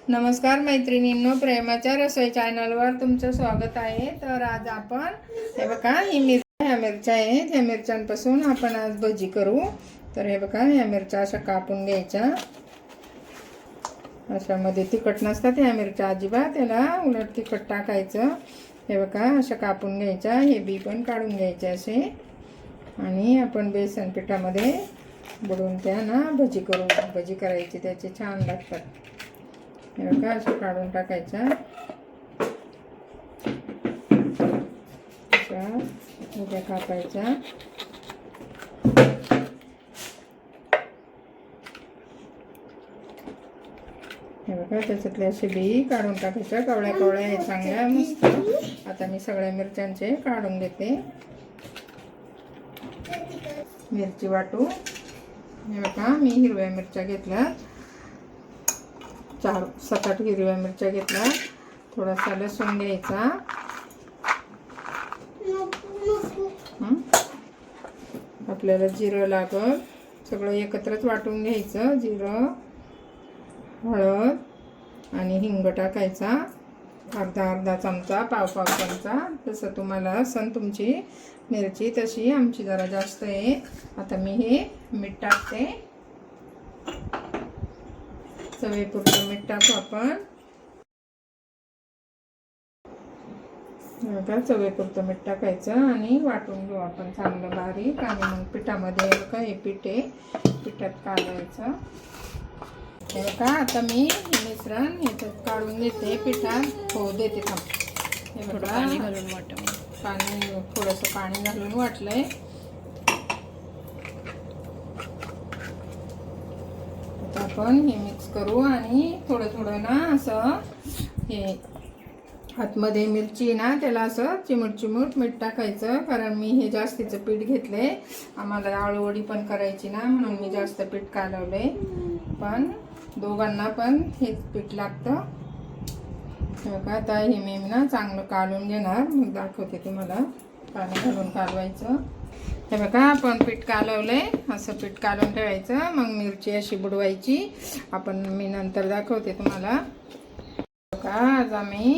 नमस्कार मैत्रिणींनो, प्रेमाच्या रसोई चॅनलवर तुमचं स्वागत आहे। तर आज आपण हे बघा ह्या मिरच्या आहेत, ह्या मिरच्यांपासून आपण आज भजी करू। तर हे बघा ह्या मिरच्या अशा कापून घ्यायच्या। अशा मध्ये तिखट नसतात ह्या मिरच्या अजिबात, त्याला उलट तिखट टाकायचं। हे बघा अशा कापून घ्यायच्या, हे बी पण काढून घ्यायचे असे, आणि आपण बेसन पिठामध्ये बुडवून त्या ना भजी करायची, त्याचे छान लागतात। हे बघा असं काढून टाकायच्या, अशा उभ्या कापायच्या। हे बघा त्याच्यातले असे बी काढून टाकायच्या, कवळ्या कवळ्या आहेत चांगल्या मस्त। आता मी सगळ्या मिरच्यांचे काढून घेते। मिरची वाटू। हे बघा मी हिरव्या मिरच्या घेतल्या, 4-7-8 हिरव्या मिरच्या घेतल्या। थोडासा लसूण घ्यायचा, आपल्याला जिरं लागल, सगळं एकत्रच वाटून घ्यायचं। जिरं, हळद आणि हिंग टाकायचा, अर्धा चमचा, पाव चमचा, जसं तुम्हाला असेल तुमची मिरची तशी। आमची जरा जास्त आहे। आता मी हे मीठ टाकते, चवीपुरतं मीठ टाकू आपण। बघा चवीपुरतं मीठ टाकायचं आणि वाटून घेऊ आपण चांगलं बारीक। आणि मग पिठामध्ये बघा हे पीठ आहे, पिठात कालवायचं। हे बघा आता मी हे मिश्रण ह्याच्यात काढून घेते, पिठात हो देते थांब। हे बघा पाणी घालून थोडंसं पाणी घालून वाटलंय। आता आपण हे मिक्स करू आणि थोडं ना असं हे आतमध्ये मिरची ना त्याला असं चिमूट मीठ टाकायचं, कारण मी हे जास्तीचं पीठ घेतलंय। आम्हाला आळूवडी पण करायची ना, म्हणून मी जास्त पीठ कालवलंय, पण दोघांना पण हेच पीठ लागतं। बघा आता हे मी ना चांगलं कालून घेणार, मग दाखवते तुम्हाला पाणी घालून कालवायचं। हे बघा आपण पीठ कालवलंय, असं पीठ कालून ठेवायचं, मग मिरची अशी बुडवायची। मी नंतर दाखवते तुम्हाला। बघा आज आम्ही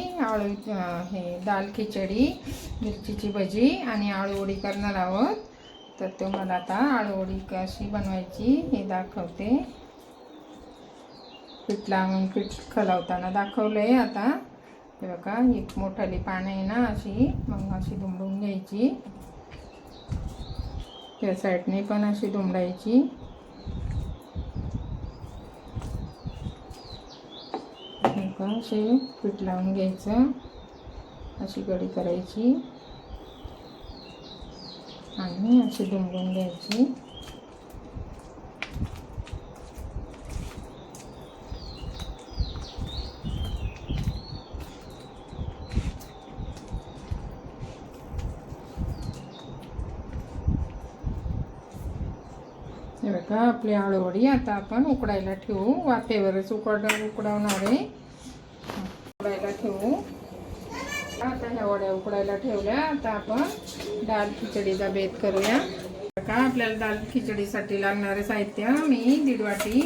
हे दाल खिचडी, मिरचीची भजी आणि आळूवडी करणार आहोत। तर तुम्हाला आता आळूवडी कशी बनवायची हे दाखवते। पीठ लावून पीठ खलवताना दाखवलंय। आता हे बघा एक मोठाली पानं आहे ना अशी, मग अशी दुमडून घ्यायची, त्या साईडने पण अशी दुमडायची। असे पीठ लावून घ्यायचं, अशी गडी करायची आणि अशी दुमडून घ्यायची। हे बघा आपली आळूवडी आता आपण उकडायला ठेवू, वाफेवरच उकडवणार आहे। उकडायला ठेवू। आता ह्या वड्या उकडायला ठेवल्या, आता आपण दाल खिचडीचा बेत करूया। बघा आपल्याला दाल खिचडीसाठी लागणारे साहित्य, मी 1.5 वाटी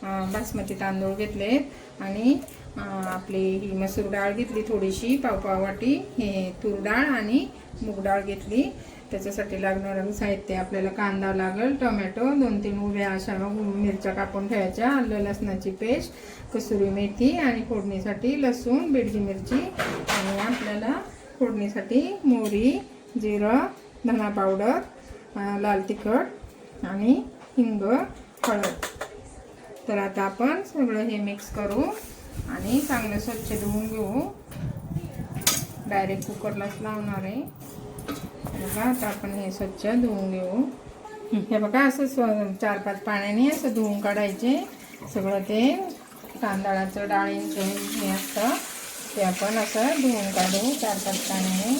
बासमती तांदूळ घेतलेत, आणि आपली ही मसूर डाळ घेतली थोडीशी, पाव वाटी हे तूर डाळ आणि मूग डाळ घेतली। त्याच्यासाठी लागणारं साहित्य आपल्याला कांदा लागेल, टोमॅटो 2-3 उभ्या अशा मिरच्या कापून ठेवायच्या, आलं लसणाची पेस्ट, कसुरी मेथी, आणि फोडणीसाठी लसूण, बेडगी मिरची, आणि आपल्याला फोडणीसाठी मोहरी, जिरं, धना पावडर, लाल तिखट आणि हिंग, हळद। तर आता आपण सगळं हे मिक्स करू आणि चांगलं स्वच्छ धुवून घेऊ। डायरेक्ट कुकरलाच लावणार आहे। बघा आता आपण हे स्वच्छ धुवून घेऊ। हे बघा असं 4-5 पाण्याने असं धुवून काढायचे सगळं, ते तांदळाचं डाळींचं हे असतं ते आपण असं धुवून काढू 4-5 पाण्याने।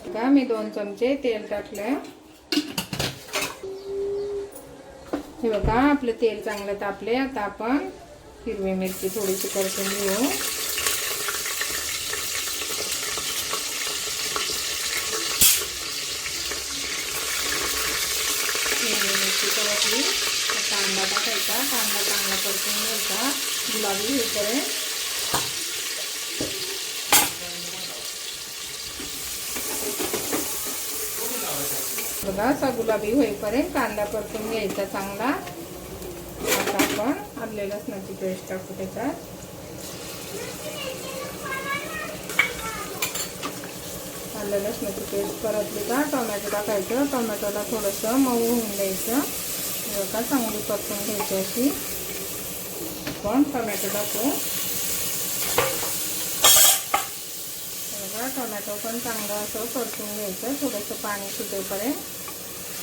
बघा मी 2 चमचे तेल टाकलं। हे बघा आपलं तेल चांगलं तापले, आता आपण हिरवी मिरची थोडीशी परतून घेऊ। मिरची परतली, कांदा टाकायचा, कांदा चांगला परतून घ्यायचा, गुलाबी होईपर्यंत बघा, असा गुलाबी होईपर्यंत कांदा परतून घ्यायचा चांगला. आता आपण आले लसणाची पेस्ट टाकू त्याच्यात. आलं लसणाची पेस्ट परतली का टोमॅटो टाकायचं. टोमॅटोला थोडंसं मऊ होऊन द्यायचं. बघा, चांगली परतून घ्यायची अशी. आपण टोमॅटो टाकू. बघा, टोमॅटो पण चांगलं असं परतून घ्यायचं थोडंसं पाणी सुटेपर्यंत.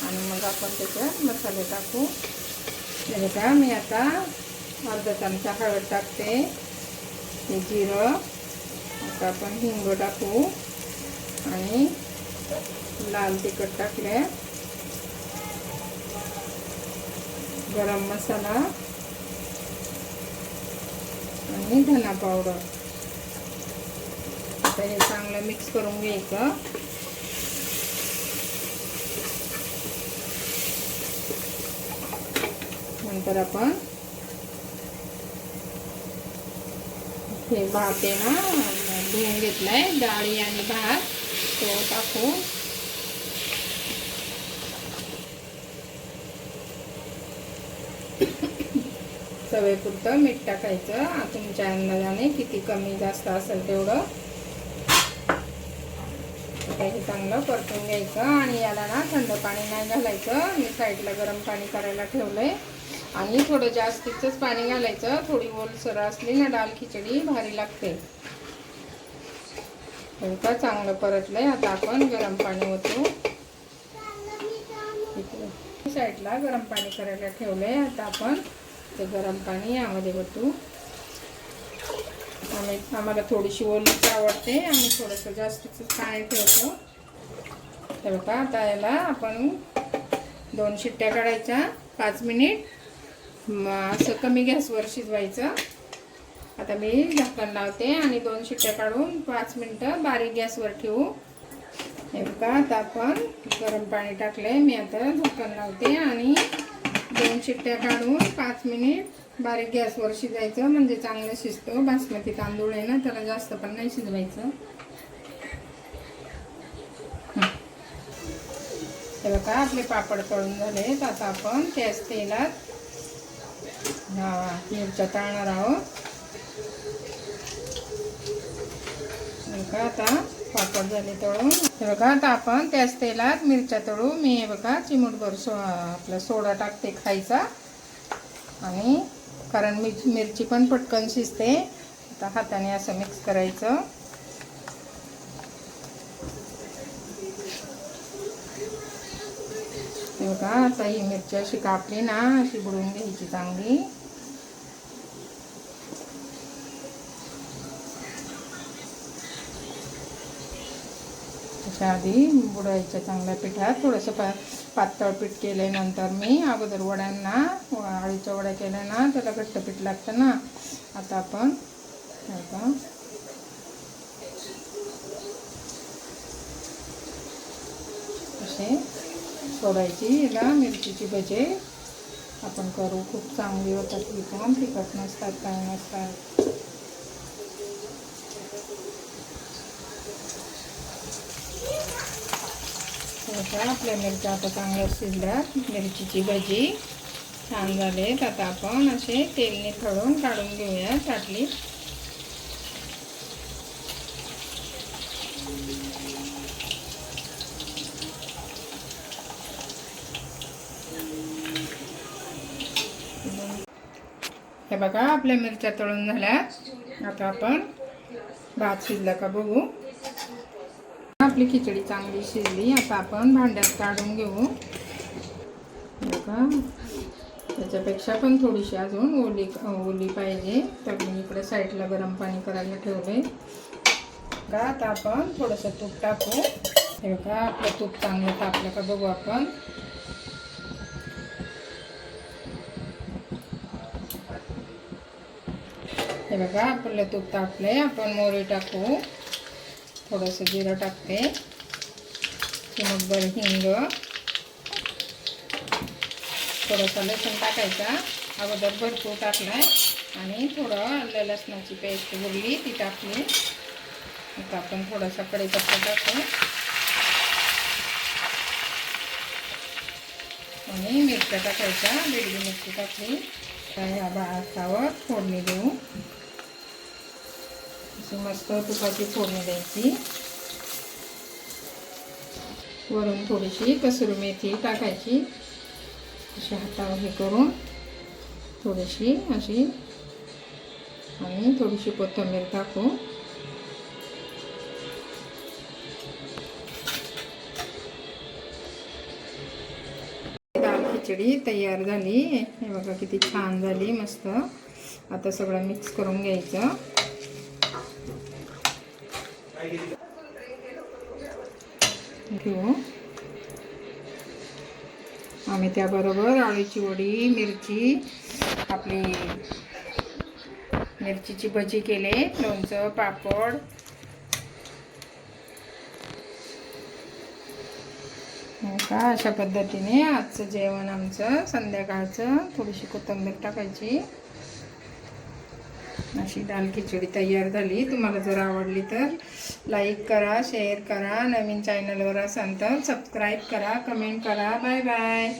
आणि मग आपण त्याच्यात मसाले टाकू. हे बघा, मी आता अर्धा चमचा हळद टाकते. हे जिरं. आता आपण हिंग टाकू आणि लाल तिखट टाकले. गरम मसाला आणि धना पावडर. आता हे चांगलं मिक्स करून घ्यायचं. नंतर आपण हे भात आहे ना धुवून घेतलाय, डाळी आणि भात, तो टाकू. चवीपुरतं मीठ टाकायचं. तुमच्या अंदाजाने किती कमी जास्त असेल तेवढं. हे चांगलं परतून घ्यायचं. आणि याला ना थंड पाणी नाही घालायचं. मी साईडला गरम पाणी करायला ठेवलंय. आणि थोडं जास्तीचंच पाणी घालायचं. थोडी ओलसर असली ना डाळ खिचडी भारी लागते. का चांगलं परतलंय. आता आपण गरम पाणी ओतू. साईडला गरम पाणी करायला ठेवलंय. आता आपण ते गरम पाणी यामध्ये ओतू. आम्हाला थोडीशी ओलीच आवडते. आम्ही थोडंसं जास्तीच पाणी ठेवतो. तर बघा, आता याला आपण 2 शिट्ट्या काढायच्या. 5 मिनिट असं कमी गॅसवर शिजवायचं. आता मी झाकण लावते आणि 2 शिट्ट्या काढून 5 मिनिटं बारीक गॅसवर ठेवू. हे बघा, आता आपण गरम पाणी टाकले. मी आता झाकण लावते आणि 2 शिट्ट्या काढून 5 मिनिट बारीक गॅसवर शिजायचं. म्हणजे चांगलं शिजतं. बासमती तांदूळ आहे ना, त्याला जास्त पण नाही शिजवायचं. हे बघा, आपले पापड तळून झालेत. आता आपण त्याच तेलात मिरच्या तळणार आहोत. बघा, आता पापड झाले तळून. हे बघा, आता आपण त्याच तेलात मिरच्या तळू. मी हे बघा चिमूटभर आपला सोडा टाकते खायचा. आणि कारण मिरची पण पटकन शिजते. आता हाताने असं मिक्स करायचं. हे बघा, आता ही मिरची अशी कापली ना, अशी बुडवून घ्यायची चांगली. अशा आधी बुडवायच्या चांगल्या पिठात. थोडंसं पातळ पीठ केल्यानंतर मी अगोदर वड्यांना आळूच्या वड्या केल्या ना, त्याला घट्ट पीठ लागतं ना. आता आपण असे सोडायची. याला मिरचीची भजे आपण करू. खूप चांगली होतात. ती पण तिखट नसतात, काय नसतात. आपल्या मिरच्या आता चांगल्या शिजल्यात. मिरचीची भजी छान झालेत. आता आपण असे तेलने तळून काढून घेऊया ताटली. हे बघा, आपल्या मिरच्या तळून झाल्यात. आता आपण भात शिजला का बघू. आपली खिचडी चांगली शिजली. आता आपण भांड्यात काढून घेऊ. बघा, त्याच्यापेक्षा पण थोडीशी अजून ओली पाहिजे. तर मी इकडे साईडला गरम पाणी करायला ठेवले. बघा, आता आपण थोडंसं तूप टाकू. हे बघा, आपलं तूप चांगलं तापलं का बघू आपण. हे बघा, आपलं तूप तापले. आपण मोहरी टाकू. थोडंसं जिरं टाकते. चिमूटभर हिंग. थोडंसं लसूण टाकायचा. अगोदर भरपूर टाकलाय. आणि थोडं आलं लसणाची पेस्ट भरली ती टाकली. आता आपण थोडासा कढीपत्ता टाकू आणि मिरच्या टाकायच्या. बेडगी मिरची टाकली. ह्या भातावर फोडणी देऊ. अशी मस्त तुपाची फोडणी द्यायची. वरून थोडीशी कसुरी मेथी टाकायची. अशी हातावर हे करून थोडीशी अशी आणि थोडीशी कोथिंबीर टाकू. दाल खिचडी तयार झाली. हे बघा किती छान झाली, मस्त. आता सगळं मिक्स करून घ्यायचं. घेऊ आम्ही त्याबरोबर आळूची वडी, मिरची, आपली मिरचीची भजी केले, लोणचं, पापड. का अशा पद्धतीने आजचं जेवण आमचं संध्याकाळचं. थोडीशी कोथिंबीर टाकायची. अशी दाल खिचडी तयार झाली. तुम्हाला जर आवडली तर लाईक करा, शेअर करा. नवीन चॅनलवर असाल तर सबस्क्राईब करा, कमेंट करा. Bye bye.